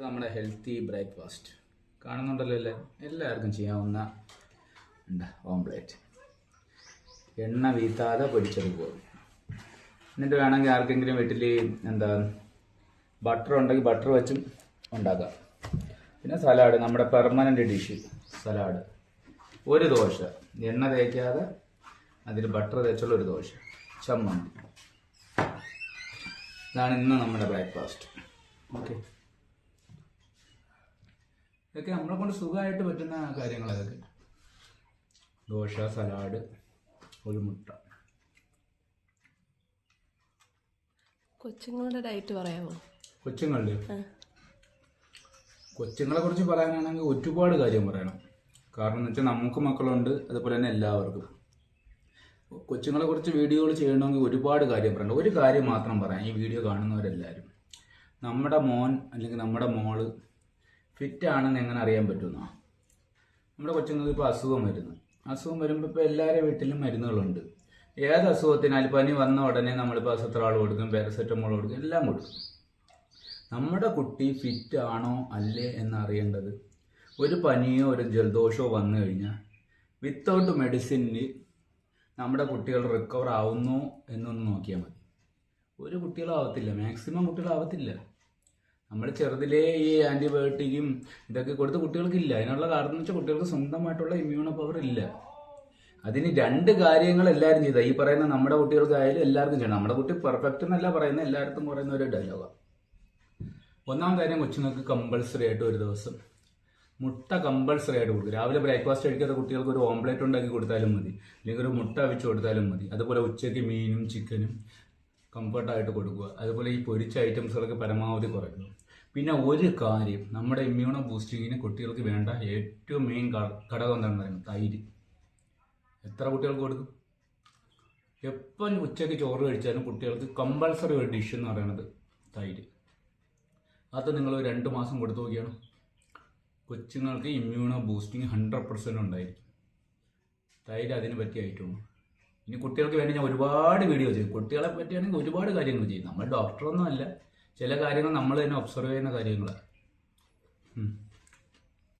നമ്മുടെ healthy breakfast കാണുന്നുണ്ടല്ലോ എല്ലാവർക്കും ചെയ്യാവുന്ന ഓംപ്ലേറ്റ്. എണ്ണ വീത്താതെ പൊരിച്ചെടുക്കുക. എന്നിട്ട് വേണമെങ്കിൽ ആർക്കെങ്കിലും വീട്ടിൽ ബട്ടർ ഉണ്ടെങ്കിൽ ബട്ടർ വെച്ചും ഉണ്ടാക്കാം. പിന്നെ സലാഡ്, നമ്മുടെ പെർമനൻ്റ് ഡിഷ് സലാഡ്. ഒരു ദോശ എണ്ണ തേക്കാതെ അതിൽ ബട്ടർ തേച്ചുള്ള ഒരു ദോശ, ചമ്മന്തി. ഇതാണ് ഇന്ന് നമ്മുടെ ബ്രേക്ക്ഫാസ്റ്റ്. ഓക്കെ, ഇതൊക്കെ നമ്മളെ കൊണ്ട് സുഖമായിട്ട് പറ്റുന്ന കാര്യങ്ങൾ. അതൊക്കെ ദോശ, സലാഡ്, ഒരു മുട്ട. കൊച്ചുങ്ങളുടെ ഡയറ്റ് പറയാമോ? കൊച്ചുങ്ങളെ കുറിച്ച് പറയാനാണെങ്കിൽ ഒരുപാട് കാര്യം പറയണം. കാരണം എന്ന് വെച്ചാൽ നമുക്ക് മക്കളുണ്ട്, അതുപോലെ തന്നെ എല്ലാവർക്കും. കൊച്ചുങ്ങളെ കുറിച്ച് വീഡിയോകൾ ചെയ്യണമെങ്കിൽ ഒരുപാട് കാര്യം പറയണം. ഒരു കാര്യം മാത്രം പറയാം, ഈ വീഡിയോ കാണുന്നവരെല്ലാവരും. നമ്മുടെ മോൻ അല്ലെങ്കിൽ നമ്മുടെ മോള് ഫിറ്റ് ആണെന്ന് എങ്ങനെ അറിയാൻ പറ്റുമെന്നോ? നമ്മുടെ കൊച്ചുങ്ങൾക്ക് ഇപ്പോൾ അസുഖം വരുമ്പോൾ ഇപ്പോൾ എല്ലാവരുടെ വീട്ടിലും മരുന്നുകളുണ്ട്. ഏത് അസുഖത്തിനാലും പനി വന്ന ഉടനെ നമ്മളിപ്പോൾ അസത്രാൾ കൊടുക്കും, പാരസെറ്റമോൾ കൊടുക്കും, എല്ലാം കൊടുക്കും. നമ്മുടെ കുട്ടി ഫിറ്റ് ആണോ അല്ലേ എന്നറിയേണ്ടത് ഒരു പനിയോ ഒരു ജലദോഷമോ വന്നു കഴിഞ്ഞാൽ വിത്തൗട്ട് മെഡിസിനിൽ നമ്മുടെ കുട്ടികൾ റിക്കവർ ആവുന്നു എന്നൊന്ന് നോക്കിയാൽ മതി. ഒരു കുട്ടികളാവത്തില്ല, മാക്സിമം കുട്ടികളാവത്തില്ല. നമ്മൾ ചെറുതിലേ ഈ ആൻറ്റിബയോട്ടിക്കും ഇതൊക്കെ കൊടുത്ത് കുട്ടികൾക്കില്ല. അതിനുള്ള കാരണം എന്ന് വെച്ചാൽ കുട്ടികൾക്ക് സ്വന്തമായിട്ടുള്ള ഇമ്മ്യൂണോ പവർ ഇല്ല. അതിന് രണ്ട് കാര്യങ്ങൾ എല്ലാവരും ചെയ്താൽ, ഈ പറയുന്ന നമ്മുടെ കുട്ടികൾക്കായാലും എല്ലാവർക്കും ചെയ്യണം. നമ്മുടെ കുട്ടി പെർഫെക്റ്റ് എന്നല്ല പറയുന്നത്, എല്ലായിടത്തും പറയുന്ന ഒരു ഡയലോഗാണ്. ഒന്നാം കാര്യം, കൊച്ചുങ്ങൾക്ക് കമ്പൾസറി ആയിട്ട് ഒരു ദിവസം മുട്ട കമ്പൾസറി ആയിട്ട് കൊടുക്കും. രാവിലെ ബ്രേക്ക്ഫാസ്റ്റ് കഴിക്കാത്ത കുട്ടികൾക്ക് ഒരു ഓംപ്ലേറ്റ് ഉണ്ടാക്കി കൊടുത്താലും മതി, അല്ലെങ്കിൽ ഒരു മുട്ട വെച്ച് കൊടുത്താലും മതി. അതുപോലെ ഉച്ചയ്ക്ക് മീനും ചിക്കനും കംഫർട്ടായിട്ട് കൊടുക്കുക. അതുപോലെ ഈ പൊരിച്ച ഐറ്റംസുകളൊക്കെ പരമാവധി കുറയ്ക്കുക. പിന്നെ ഒരു കാര്യം, നമ്മുടെ ഇമ്മ്യൂണോ ബൂസ്റ്റിങ്ങിന് കുട്ടികൾക്ക് വേണ്ട ഏറ്റവും മെയിൻ ഘടകം എന്താണെന്ന് പറയുന്നത് തൈര്. എത്ര കുട്ടികൾക്ക് കൊടുക്കും? എപ്പം ഉച്ചയ്ക്ക് ചോറ് കഴിച്ചാലും കുട്ടികൾക്ക് കമ്പൾസറി ഒരു ഡിഷ് എന്ന് പറയുന്നത് തൈര്. അത് നിങ്ങൾ 2 മാസം കൊടുത്തു നോക്കിയാണ് കൊച്ചുങ്ങൾക്ക് ഇമ്മ്യൂണോ ബൂസ്റ്റിങ് 100% ഉണ്ടായിരിക്കും. തൈര് അതിന് പറ്റിയ ഐറ്റമാണ്. ഇനി കുട്ടികൾക്ക് വേണ്ടി ഞാൻ ഒരുപാട് വീഡിയോ ചെയ്യും. കുട്ടികളെ പറ്റിയാണെങ്കിൽ ഒരുപാട് കാര്യങ്ങൾ ചെയ്യും. നമ്മൾ ഡോക്ടറൊന്നും അല്ല, ചില കാര്യങ്ങൾ നമ്മൾ തന്നെ ഒബ്സർവ് ചെയ്യുന്ന കാര്യങ്ങളാണ്.